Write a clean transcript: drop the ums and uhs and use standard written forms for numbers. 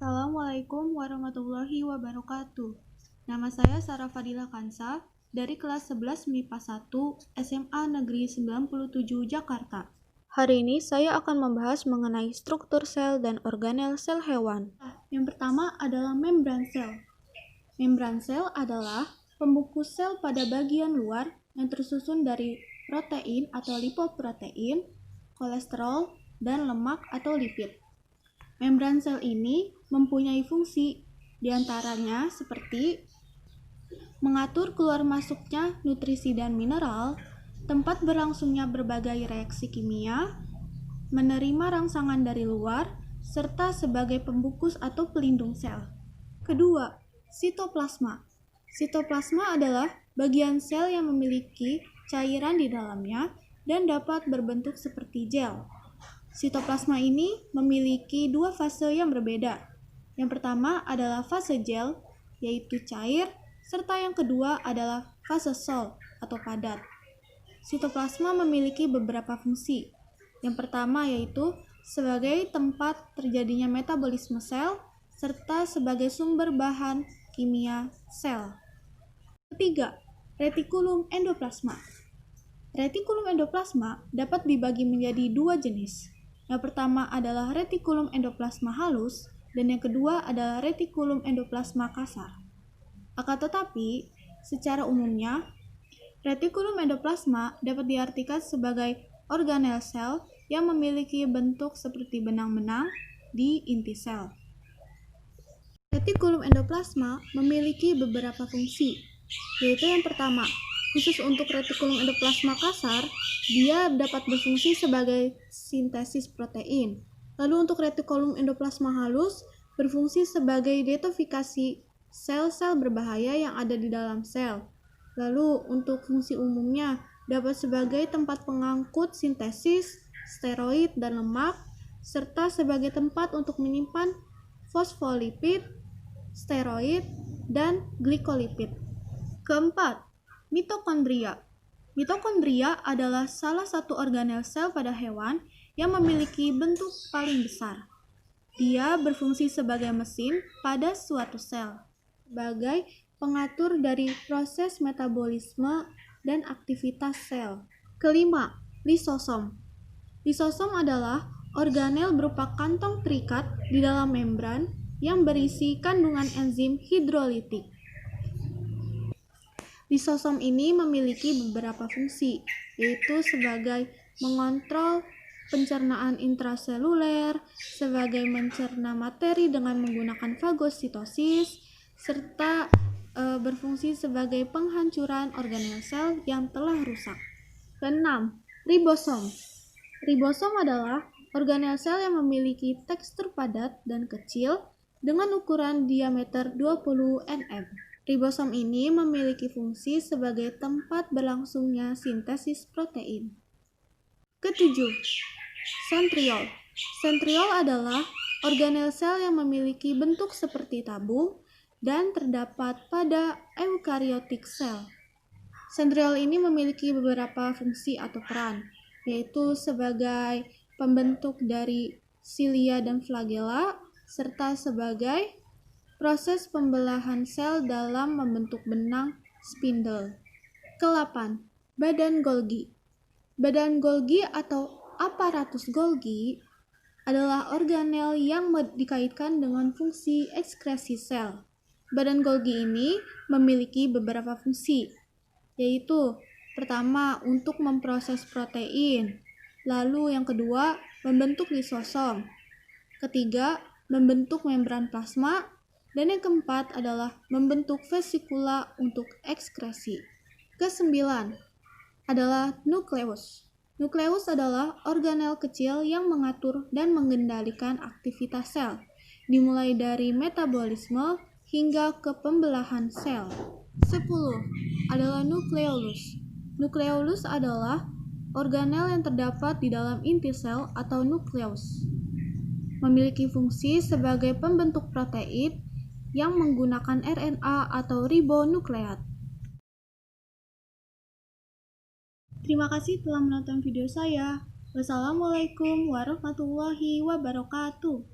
Assalamualaikum warahmatullahi wabarakatuh. Nama saya Sarah Fadila Kansa dari kelas 11 MIPA 1 SMA Negeri 97 Jakarta. Hari ini saya akan membahas mengenai struktur sel dan organel sel hewan. Yang pertama adalah membran sel. Membran sel adalah pembungkus sel pada bagian luar yang tersusun dari protein atau lipoprotein, kolesterol, dan lemak atau lipid. Membran sel ini mempunyai fungsi diantaranya seperti mengatur keluar masuknya nutrisi dan mineral, tempat berlangsungnya berbagai reaksi kimia, menerima rangsangan dari luar, serta sebagai pembungkus atau pelindung sel. Kedua, sitoplasma. Sitoplasma adalah bagian sel yang memiliki cairan di dalamnya dan dapat berbentuk seperti gel. Sitoplasma ini memiliki dua fase yang berbeda. Yang pertama adalah fase gel, yaitu cair, serta yang kedua adalah fase sol atau padat. Sitoplasma memiliki beberapa fungsi. Yang pertama yaitu sebagai tempat terjadinya metabolisme sel, serta sebagai sumber bahan kimia sel. Ketiga, retikulum endoplasma. Retikulum endoplasma dapat dibagi menjadi dua jenis. Yang pertama adalah retikulum endoplasma halus, dan yang kedua adalah retikulum endoplasma kasar. Akan tetapi, secara umumnya, retikulum endoplasma dapat diartikan sebagai organel sel yang memiliki bentuk seperti benang-benang di inti sel. Retikulum endoplasma memiliki beberapa fungsi, yaitu yang pertama, khusus untuk retikulum endoplasma kasar, dia dapat berfungsi sebagai sintesis protein. Lalu untuk retikulum endoplasma halus, berfungsi sebagai detoksifikasi sel-sel berbahaya yang ada di dalam sel. Lalu untuk fungsi umumnya, dapat sebagai tempat pengangkut sintesis, steroid dan lemak, serta sebagai tempat untuk menyimpan fosfolipid, steroid, dan glikolipid. Keempat, mitokondria. Mitokondria adalah salah satu organel sel pada hewan yang memiliki bentuk paling besar. Dia berfungsi sebagai mesin pada suatu sel, sebagai pengatur dari proses metabolisme dan aktivitas sel. Kelima, lisosom. Lisosom adalah organel berupa kantong terikat di dalam membran yang berisi kandungan enzim hidrolitik. Lisosom ini memiliki beberapa fungsi, yaitu sebagai mengontrol pencernaan intraseluler, sebagai mencerna materi dengan menggunakan fagositosis, serta berfungsi sebagai penghancuran organel sel yang telah rusak. Keenam, ribosom. Ribosom adalah organel sel yang memiliki tekstur padat dan kecil dengan ukuran diameter 20 nm. Ribosom ini memiliki fungsi sebagai tempat berlangsungnya sintesis protein. Ketujuh, sentriol. Sentriol adalah organel sel yang memiliki bentuk seperti tabung dan terdapat pada eukariotik sel. Sentriol ini memiliki beberapa fungsi atau peran, yaitu sebagai pembentuk dari silia dan flagela, serta sebagai proses pembelahan sel dalam membentuk benang spindle. Ke-8, badan Golgi. Badan Golgi atau aparatus Golgi adalah organel yang dikaitkan dengan fungsi ekskresi sel. Badan Golgi ini memiliki beberapa fungsi, yaitu pertama untuk memproses protein, lalu yang kedua membentuk lisosom, ketiga membentuk membran plasma, dan yang keempat adalah membentuk vesikula untuk ekskresi. Kesembilan adalah nukleus. Nukleus adalah organel kecil yang mengatur dan mengendalikan aktivitas sel, dimulai dari metabolisme hingga ke pembelahan sel. 10 adalah nukleolus. Nukleolus adalah organel yang terdapat di dalam inti sel atau nukleus. Memiliki fungsi sebagai pembentuk protein yang menggunakan RNA atau ribonukleat. Terima kasih telah menonton video saya. Wassalamualaikum warahmatullahi wabarakatuh.